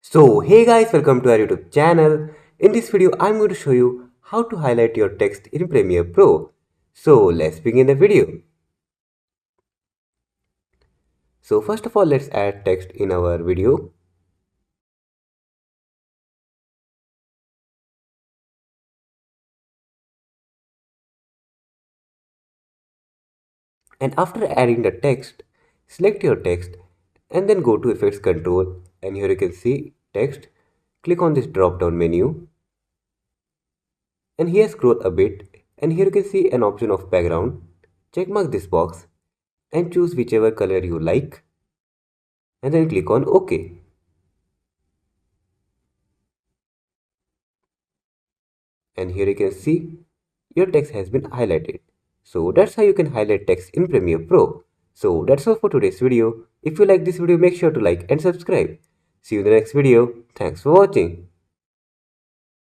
So hey guys, welcome to our YouTube channel. In this video, I'm going to show you how to highlight your text in Premiere Pro. So let's begin the video. So first of all, let's add text in our video. And after adding the text, select your text and then go to Effects Control, and here you can see text. Click on this drop down menu and here scroll a bit, and here you can see an option of background. Check mark this box and choose whichever color you like and then click on OK. And here you can see your text has been highlighted. So that's how you can highlight text in Premiere Pro. So that's all for today's video. If you like this video, make sure to like and subscribe. See you in the next video. Thanks for watching.